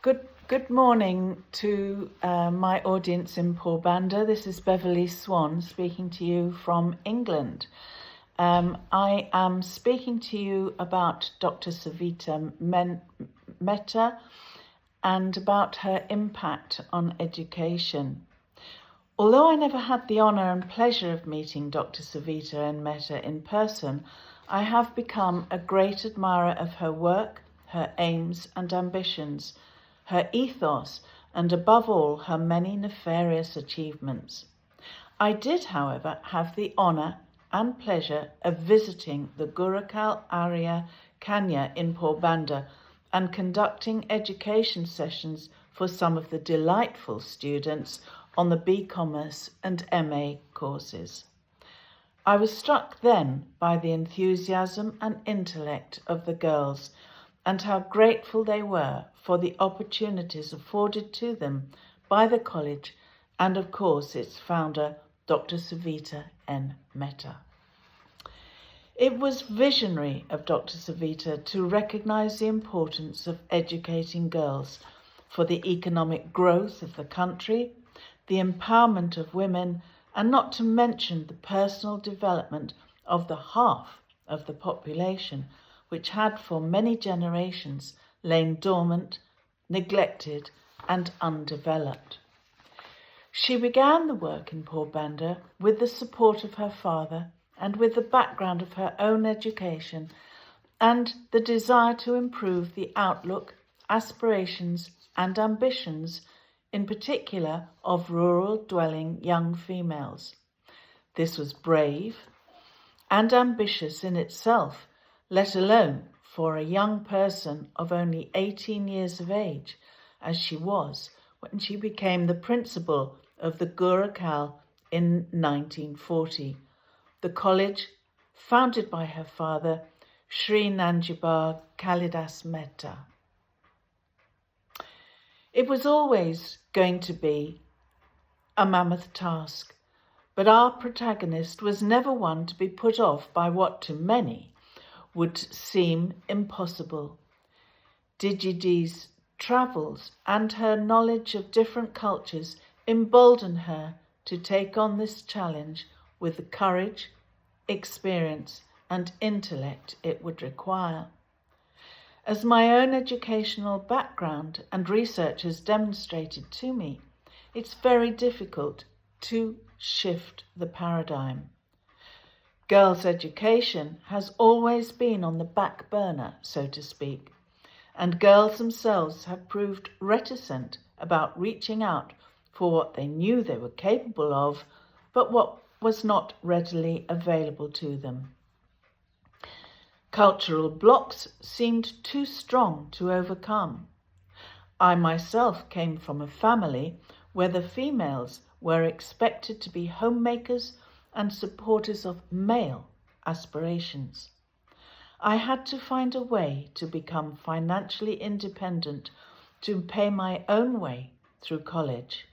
Good morning to my audience in Porbandar. This is Beverley Swan speaking to you from England. I am speaking to you about Dr. Savita Mehta and about her impact on education. Although I never had the honour and pleasure of meeting Dr. Savita Mehta in person, I have become a great admirer of her work, her aims and ambitions, her ethos, and above all, her many nefarious achievements. I did, however, have the honour and pleasure of visiting the Gurukul area Kanya in Porbandar and conducting education sessions for some of the delightful students on the B-Commerce and MA courses. I was struck then by the enthusiasm and intellect of the girls and how grateful they were for the opportunities afforded to them by the college and, of course, its founder, Dr. Savita Mehta. It was visionary of Dr. Savita to recognise the importance of educating girls for the economic growth of the country, the empowerment of women, and not to mention the personal development of the half of the population which had for many generations lain dormant, neglected and undeveloped. She began the work in Porbandar with the support of her father and with the background of her own education and the desire to improve the outlook, aspirations and ambitions, in particular of rural-dwelling young females. This was brave and ambitious in itself, let alone for a young person of only 18 years of age, as she was when she became the principal of the Gurukul in 1940, the college founded by her father, Sri Nanjibar Kalidas Mehta. It was always going to be a mammoth task, but our protagonist was never one to be put off by what to many would seem impossible. Digidi's travels and her knowledge of different cultures emboldened her to take on this challenge with the courage, experience and intellect it would require. As my own educational background and research has demonstrated to me, it's very difficult to shift the paradigm. Girls' education has always been on the back burner, so to speak, and girls themselves have proved reticent about reaching out for what they knew they were capable of, but what was not readily available to them. Cultural blocks seemed too strong to overcome. I myself came from a family where the females were expected to be homemakers and supporters of male aspirations. I had to find a way to become financially independent, to pay my own way through college.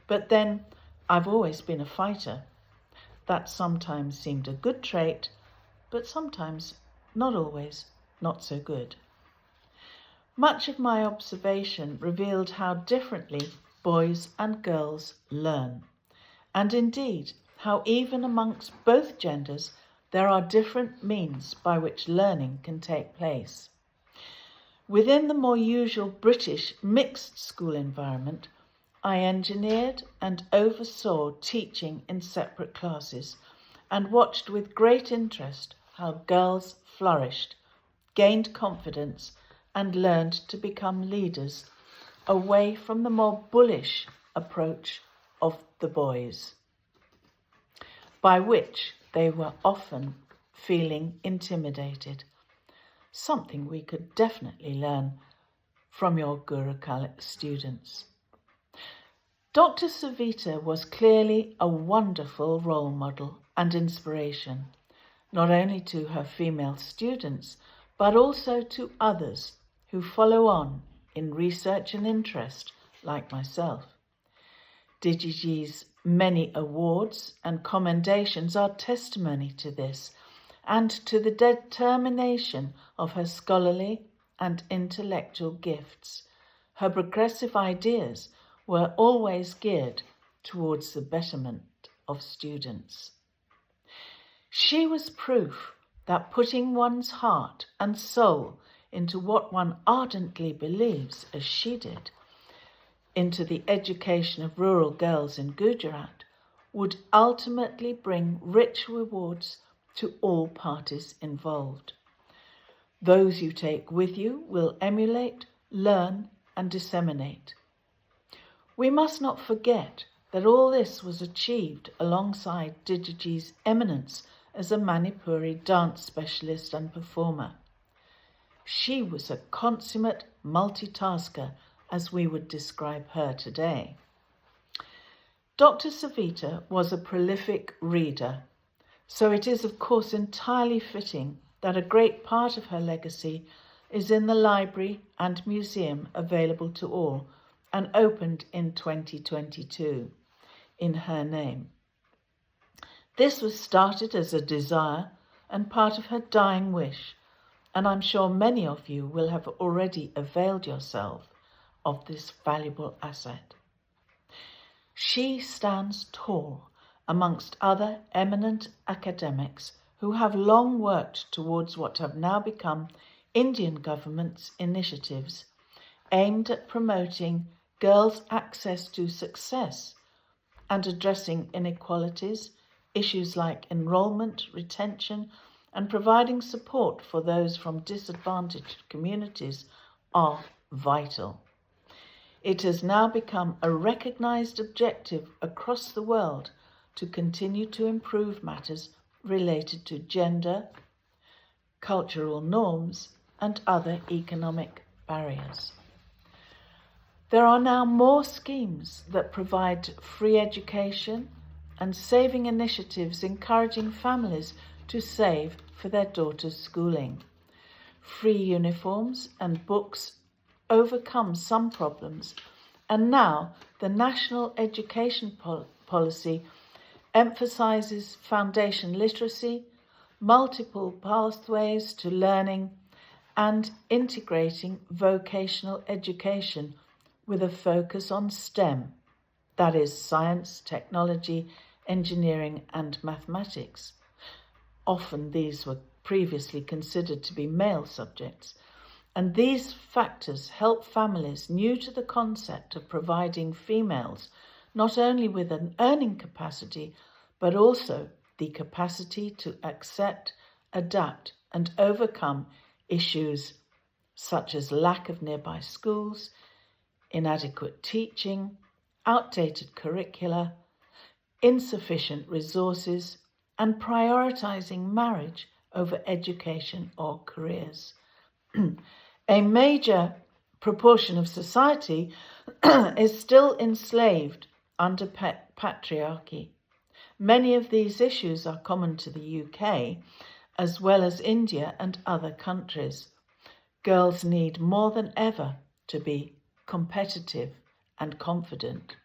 But then I've always been a fighter. That sometimes seemed a good trait, but sometimes not always not so good. Much of my observation revealed how differently boys and girls learn, and indeed how even amongst both genders there are different means by which learning can take place. Within the more usual British mixed school environment, I engineered and oversaw teaching in separate classes and watched with great interest how girls flourished, gained confidence and learned to become leaders away from the more bullish approach of the boys, by which they were often feeling intimidated, something we could definitely learn from your Gurukul students. Dr. Savita was clearly a wonderful role model and inspiration, not only to her female students, but also to others who follow on in research and interest like myself. Digi's many awards and commendations are testimony to this and to the determination of her scholarly and intellectual gifts, her progressive ideas were always geared towards the betterment of students. She was proof that putting one's heart and soul into what one ardently believes, as she did, into the education of rural girls in Gujarat, would ultimately bring rich rewards to all parties involved. Those you take with you will emulate, learn, and disseminate. We must not forget that all this was achieved alongside Digiji's eminence as a Manipuri dance specialist and performer. She was a consummate multitasker, as we would describe her today. Dr. Savita was a prolific reader, so it is of course entirely fitting that a great part of her legacy is in the library and museum available to all and opened in 2022 in her name. This was started as a desire and part of her dying wish, and I'm sure many of you will have already availed yourself of this valuable asset. She stands tall amongst other eminent academics who have long worked towards what have now become Indian government's initiatives aimed at promoting girls' access to success and addressing inequalities, issues like enrollment, retention, and providing support for those from disadvantaged communities are vital. It has now become a recognised objective across the world to continue to improve matters related to gender, cultural norms, and other economic barriers. There are now more schemes that provide free education and saving initiatives encouraging families to save for their daughters' schooling. Free uniforms and books overcome some problems, and now the National Education Policy emphasises foundation literacy, multiple pathways to learning, and integrating vocational education with a focus on STEM, that is science, technology, engineering and mathematics. Often these were previously considered to be male subjects, and these factors help families new to the concept of providing females not only with an earning capacity, but also the capacity to accept, adapt and overcome issues such as lack of nearby schools, inadequate teaching, outdated curricula, insufficient resources, and prioritising marriage over education or careers. A major proportion of society is still enslaved under patriarchy. Many of these issues are common to the UK, as well as India and other countries. Girls need more than ever to be competitive and confident.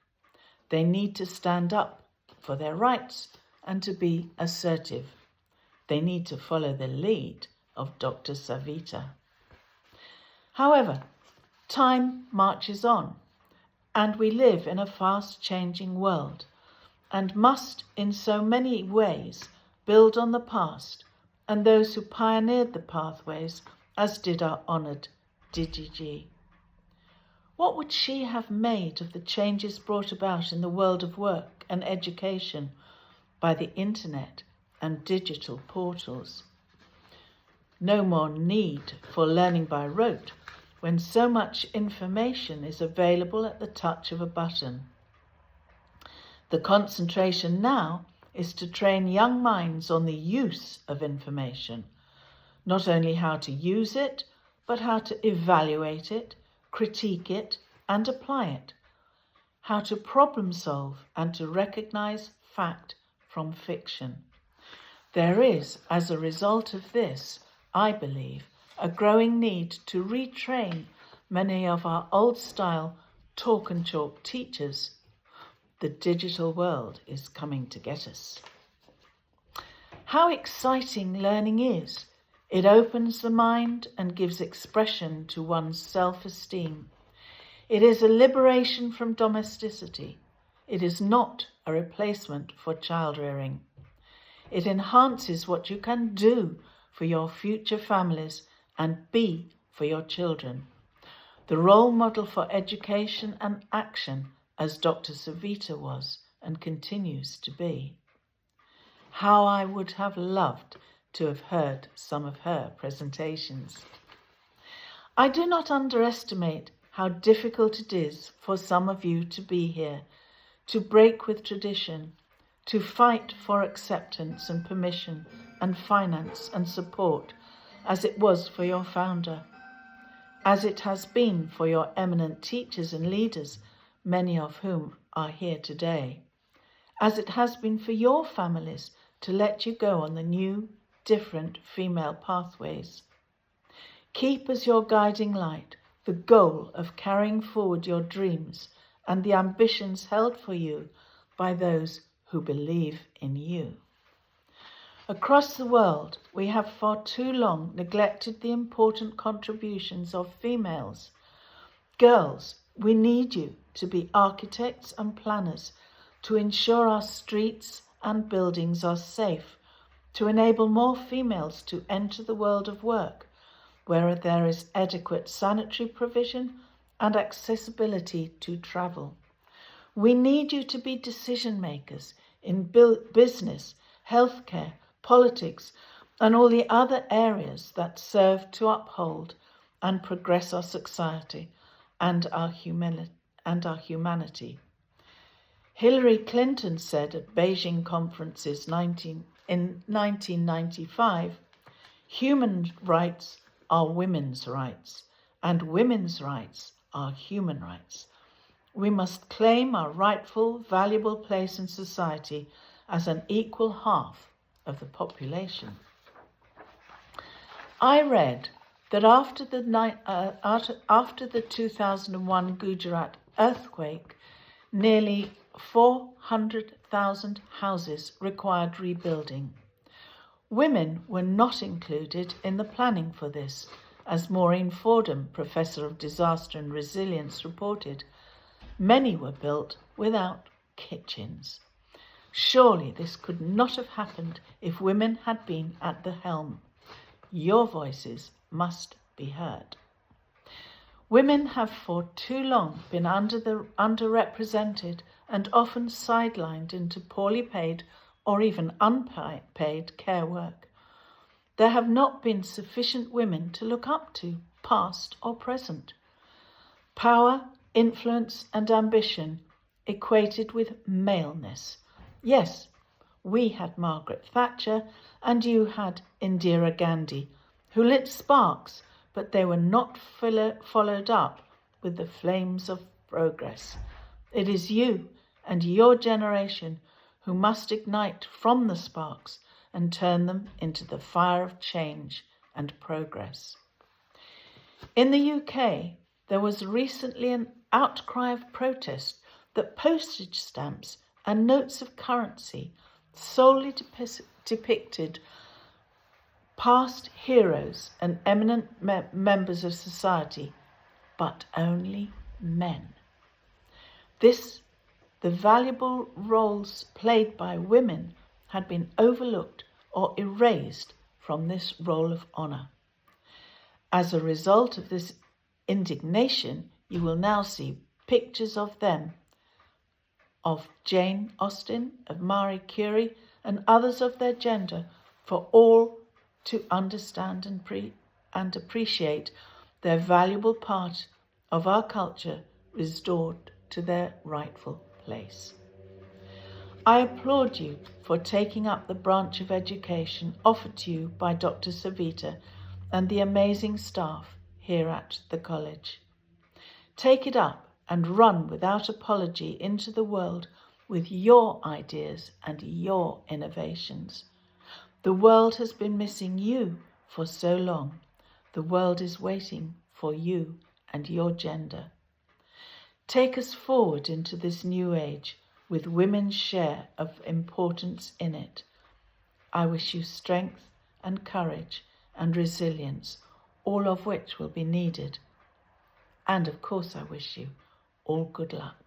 They need to stand up for their rights and to be assertive. They need to follow the lead of Dr. Savita. However, time marches on, and we live in a fast-changing world and must, in so many ways, build on the past and those who pioneered the pathways, as did our honoured Digiji. What would she have made of the changes brought about in the world of work and education by the internet and digital portals? No more need for learning by rote when so much information is available at the touch of a button. The concentration now is to train young minds on the use of information, not only how to use it, but how to evaluate it, critique it, and apply it, how to problem solve and to recognise fact from fiction. There is, as a result of this, I believe, a growing need to retrain many of our old-style talk and chalk teachers. The digital world is coming to get us. How exciting learning is! It opens the mind and gives expression to one's self-esteem. It is a liberation from domesticity. It is not a replacement for child rearing. It enhances what you can do for your future families and be for your children. The role model for education and action, as Dr. Savita was and continues to be. How I would have loved to have heard some of her presentations. I do not underestimate how difficult it is for some of you to be here, to break with tradition, to fight for acceptance and permission and finance and support, as it was for your founder, as it has been for your eminent teachers and leaders, many of whom are here today, as it has been for your families to let you go on the new, different female pathways. Keep as your guiding light the goal of carrying forward your dreams and the ambitions held for you by those who believe in you. Across the world, we have for too long neglected the important contributions of females. Girls, we need you to be architects and planners, to ensure our streets and buildings are safe, to enable more females to enter the world of work, where there is adequate sanitary provision and accessibility to travel. We need you to be decision makers in business, healthcare, politics, and all the other areas that serve to uphold and progress our society and our humanity. Hillary Clinton said at Beijing conferences in 1995, human rights are women's rights, and women's rights are human rights. We must claim our rightful, valuable place in society as an equal half of the population. I read that after the 2001 Gujarat earthquake, nearly 400,000 houses required rebuilding. Women were not included in the planning for this, as Maureen Fordham, Professor of Disaster and Resilience, reported. Many were built without kitchens. Surely this could not have happened if women had been at the helm. Your voices must be heard. Women have for too long been underrepresented and often sidelined into poorly paid or even unpaid care work. There have not been sufficient women to look up to, past or present. Power, influence and ambition equated with maleness. Yes, we had Margaret Thatcher and you had Indira Gandhi, who lit sparks, but they were not followed up with the flames of progress. It is you and your generation who must ignite from the sparks and turn them into the fire of change and progress. In the UK, there was recently an outcry of protest that postage stamps and notes of currency solely depicted past heroes and eminent members of society, but only men. The valuable roles played by women had been overlooked or erased from this roll of honour. As a result of this indignation, you will now see pictures of them, of Jane Austen, of Marie Curie, and others of their gender, for all to understand and appreciate their valuable part of our culture restored to their rightful place. I applaud you for taking up the branch of education offered to you by Dr. Savita and the amazing staff here at the college. Take it up and run without apology into the world with your ideas and your innovations. The world has been missing you for so long. The world is waiting for you and your gender. Take us forward into this new age with women's share of importance in it. I wish you strength and courage and resilience, all of which will be needed. And of course, I wish you all good luck.